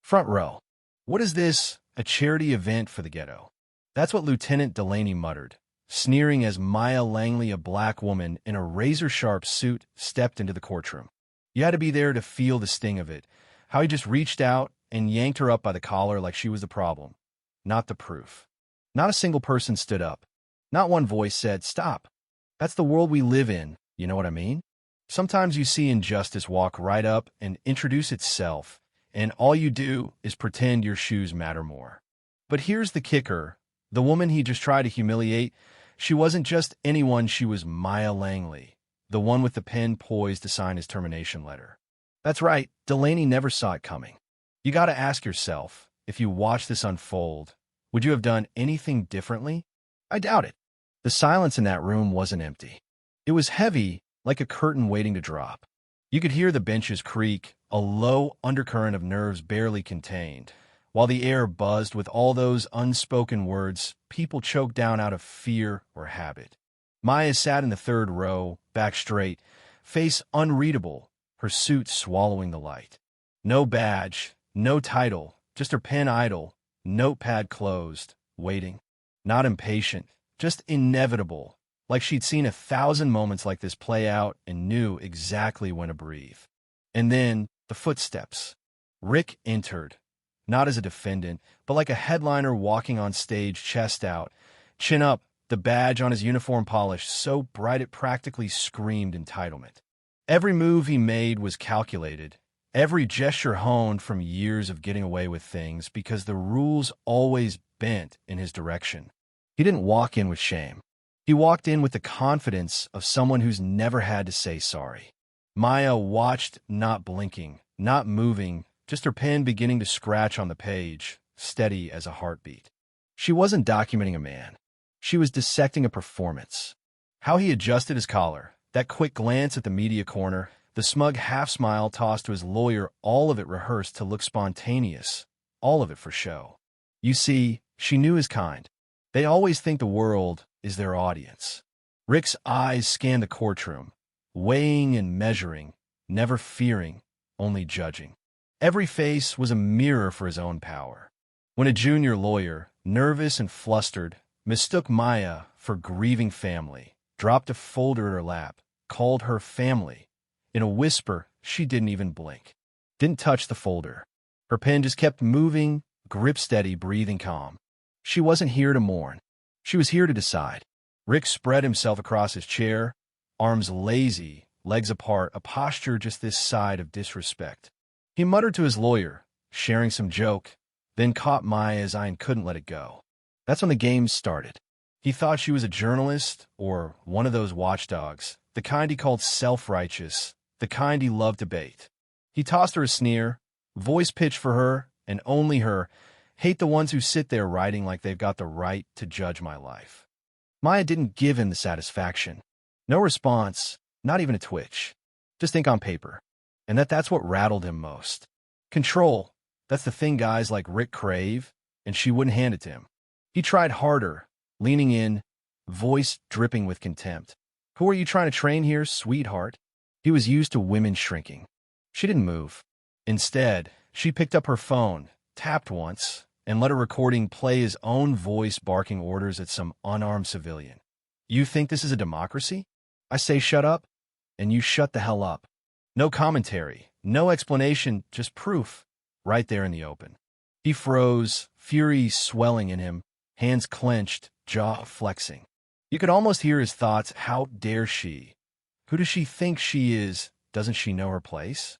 Front row. What is this? A charity event for the ghetto? That's what Lieutenant Delaney muttered, sneering as Maya Langley, a black woman in a razor-sharp suit, stepped into the courtroom. You had to be there to feel the sting of it, how he just reached out and yanked her up by the collar like she was the problem, not the proof. Not a single person stood up. Not one voice said, "Stop." That's the world we live in, you know what I mean? Sometimes you see injustice walk right up and introduce itself, and all you do is pretend your shoes matter more. But here's the kicker. The woman he just tried to humiliate, she wasn't just anyone, she was Maya Langley, the one with the pen poised to sign his termination letter. That's right, Delaney never saw it coming. You gotta ask yourself, if you watch this unfold, would you have done anything differently? I doubt it. The silence in that room wasn't empty. It was heavy, like a curtain waiting to drop. You could hear the benches creak, a low undercurrent of nerves barely contained, while the air buzzed with all those unspoken words people choked down out of fear or habit. Maya sat in the third row, back straight, face unreadable, her suit swallowing the light. No badge, no title, just her pen idle, notepad closed, waiting. Not impatient, just inevitable, like she'd seen 1,000 moments like this play out and knew exactly when to breathe. And then, the footsteps. Rick entered, not as a defendant, but like a headliner walking on stage, chest out, chin up, the badge on his uniform polished so bright it practically screamed entitlement. Every move he made was calculated, every gesture honed from years of getting away with things because the rules always bent in his direction. He didn't walk in with shame. He walked in with the confidence of someone who's never had to say sorry. Maya watched, not blinking, not moving, just her pen beginning to scratch on the page, steady as a heartbeat. She wasn't documenting a man. She was dissecting a performance. How he adjusted his collar, that quick glance at the media corner, the smug half-smile tossed to his lawyer, all of it rehearsed to look spontaneous, all of it for show. You see, she knew his kind. They always think the world is their audience. Rick's eyes scanned the courtroom, weighing and measuring, never fearing, only judging. Every face was a mirror for his own power. When a junior lawyer, nervous and flustered, mistook Maya for grieving family, dropped a folder at her lap, called her family, in a whisper, she didn't even blink. Didn't touch the folder. Her pen just kept moving, grip steady, breathing calm. She wasn't here to mourn. She was here to decide. Rick spread himself across his chair, arms lazy, legs apart, a posture just this side of disrespect. He muttered to his lawyer, sharing some joke, then caught Maya's eye and couldn't let it go. That's when the game started. He thought she was a journalist or one of those watchdogs, the kind he called self-righteous, the kind he loved to bait. He tossed her a sneer, voice pitched for her, and only her, hate the ones who sit there writing like they've got the right to judge my life. Maya didn't give him the satisfaction. No response, not even a twitch. Just ink on paper. And that's what rattled him most. Control, that's the thing guys like Rick crave, and she wouldn't hand it to him. He tried harder, leaning in, voice dripping with contempt. Who are you trying to train here, sweetheart? He was used to women shrinking. She didn't move. Instead, she picked up her phone, tapped once, and let a recording play his own voice barking orders at some unarmed civilian. You think this is a democracy? I say shut up, and you shut the hell up. No commentary, no explanation, just proof, right there in the open. He froze, fury swelling in him, hands clenched, jaw flexing. You could almost hear his thoughts, how dare she? Who does she think she is? Doesn't she know her place?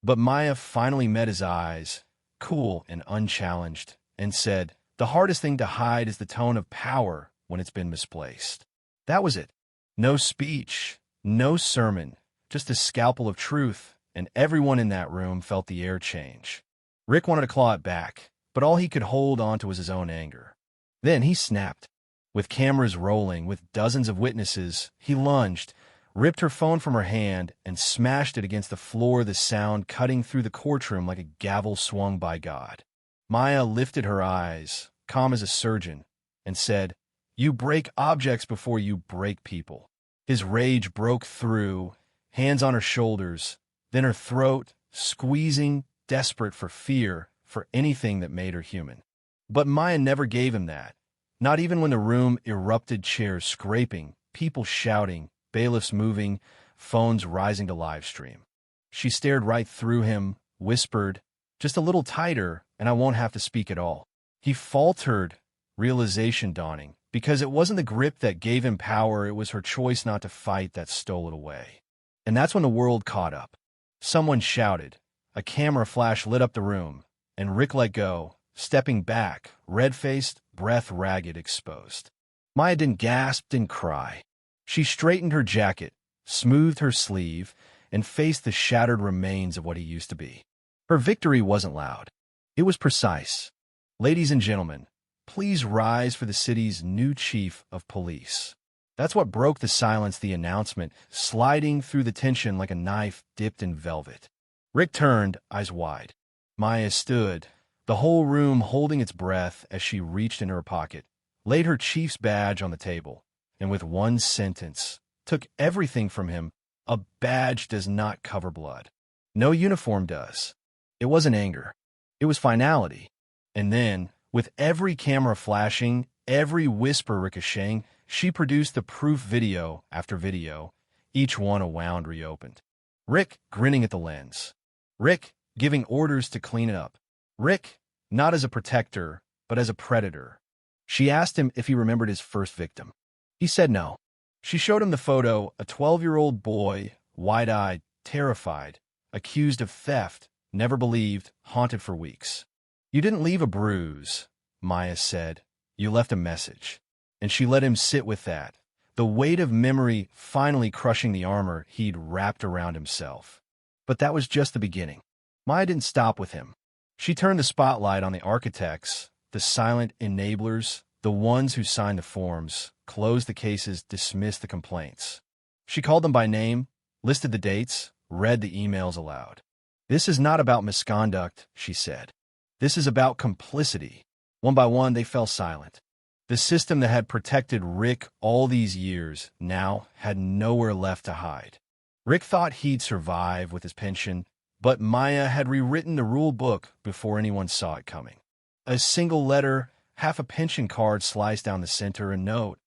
But Maya finally met his eyes, cool and unchallenged, and said, the hardest thing to hide is the tone of power when it's been misplaced. That was it. No speech, no sermon, just a scalpel of truth, and everyone in that room felt the air change. Rick wanted to claw it back, but all he could hold on to was his own anger. Then he snapped. With cameras rolling, with dozens of witnesses, he lunged, ripped her phone from her hand, and smashed it against the floor, the sound cutting through the courtroom like a gavel swung by God. Maya lifted her eyes, calm as a surgeon, and said, you break objects before you break people. His rage broke through, hands on her shoulders, then her throat, squeezing, desperate for fear, for anything that made her human. But Maya never gave him that. Not even when the room erupted, chairs scraping, people shouting, bailiffs moving, phones rising to live stream. She stared right through him, whispered, "Just a little tighter, and I won't have to speak at all." He faltered, realization dawning, because it wasn't the grip that gave him power, it was her choice not to fight that stole it away. And that's when the world caught up. Someone shouted. A camera flash lit up the room, and Rick let go, stepping back, red-faced, breath ragged, exposed. Maya didn't gasp, didn't cry. She straightened her jacket, smoothed her sleeve, and faced the shattered remains of what he used to be. Her victory wasn't loud. It was precise. "Ladies and gentlemen, please rise for the city's new chief of police." That's what broke the silence, the announcement, sliding through the tension like a knife dipped in velvet. Rick turned, eyes wide. Maya stood, the whole room holding its breath as she reached in her pocket, laid her chief's badge on the table, and with one sentence, took everything from him. "A badge does not cover blood. No uniform does." It wasn't anger. It was finality. And then, with every camera flashing, every whisper ricocheting, she produced the proof video after video, each one a wound reopened. Rick grinning at the lens. Rick giving orders to clean it up. Rick, not as a protector, but as a predator. She asked him if he remembered his first victim. He said no. She showed him the photo, a 12-year-old boy, wide-eyed, terrified, accused of theft, never believed, haunted for weeks. "You didn't leave a bruise," Maya said. "You left a message." And she let him sit with that, the weight of memory finally crushing the armor he'd wrapped around himself. But that was just the beginning. Maya didn't stop with him. She turned the spotlight on the architects, the silent enablers, the ones who signed the forms, closed the cases, dismissed the complaints. She called them by name, listed the dates, read the emails aloud. "This is not about misconduct," she said. "This is about complicity." One by one, they fell silent. The system that had protected Rick all these years now had nowhere left to hide. Rick thought he'd survive with his pension, but Maya had rewritten the rule book before anyone saw it coming. A single letter, half a pension card sliced down the center, a note.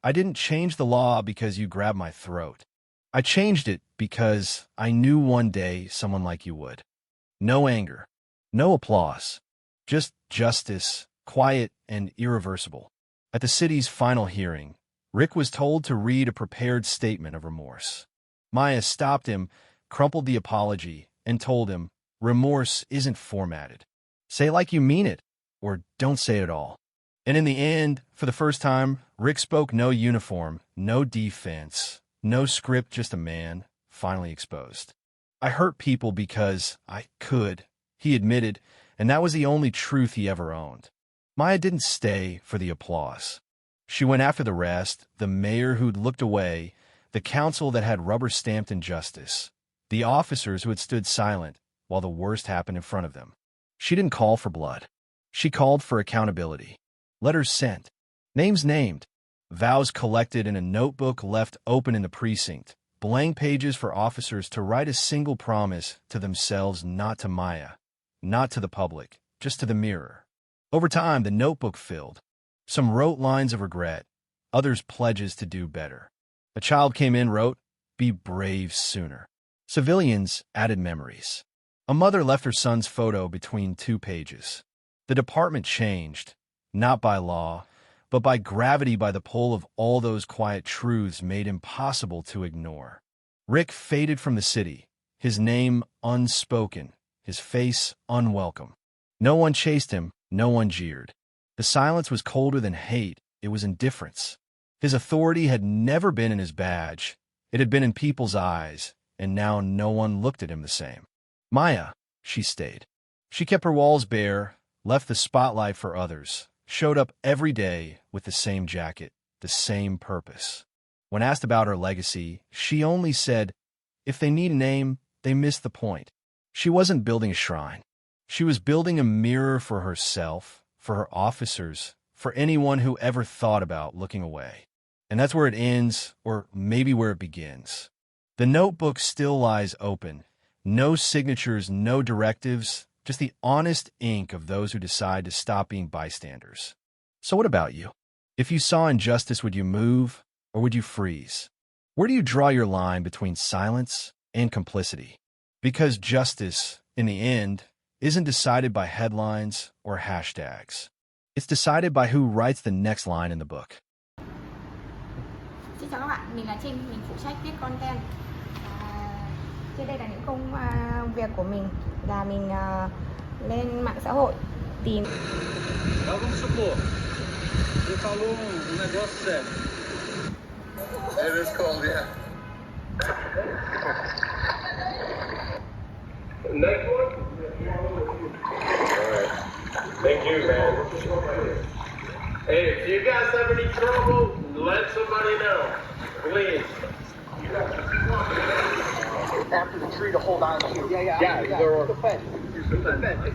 "I didn't change the law because you grabbed my throat. I changed it because I knew one day someone like you would." No anger, no applause, just justice, quiet and irreversible. At the city's final hearing, Rick was told to read a prepared statement of remorse. Maya stopped him, crumpled the apology, and told him, "Remorse isn't formatted. Say it like you mean it, or don't say it at all." And in the end, for the first time, Rick spoke no uniform, no defense, no script, just a man, finally exposed. "I hurt people because I could," he admitted, and that was the only truth he ever owned. Maya didn't stay for the applause. She went after the rest, the mayor who'd looked away, the council that had rubber-stamped injustice, the officers who had stood silent while the worst happened in front of them. She didn't call for blood. She called for accountability. Letters sent. Names named. Vows collected in a notebook left open in the precinct. Blank pages for officers to write a single promise to themselves, not to Maya, not to the public, just to the mirror. Over time, the notebook filled. Some wrote lines of regret, others pledges to do better. A child came in, wrote, "Be brave sooner." Civilians added memories. A mother left her son's photo between 2 pages. The department changed, not by law, but by gravity, by the pull of all those quiet truths made impossible to ignore. Rick faded from the city, his name unspoken, his face unwelcome. No one chased him, no one jeered. The silence was colder than hate, it was indifference. His authority had never been in his badge, it had been in people's eyes, and now no one looked at him the same. Maya, she stayed. She kept her walls bare, left the spotlight for others, showed up every day with the same jacket, the same purpose. When asked about her legacy, she only said, if they need a name, they miss the point. She wasn't building a shrine. She was building a mirror for herself, for her officers, for anyone who ever thought about looking away. And that's where it ends, or maybe where it begins. The notebook still lies open. No signatures, no directives, just the honest ink of those who decide to stop being bystanders. So what about you? If you saw injustice, would you move or would you freeze? Where do you draw your line between silence and complicity? Because justice, in the end, isn't decided by headlines or hashtags. It's decided by who writes the next line in the book. Xin chào các bạn, mình là Trinh, mình phụ trách viết content. Trên đây là những công việc của mình là mình lên mạng xã hội tìm. Vamos supor, você falou negócio sério. It is cold, yeah. Next one? Alright. Thank you, man. Hey, if you guys have any trouble, let somebody know. Please. After the tree to hold on to. Yeah, they're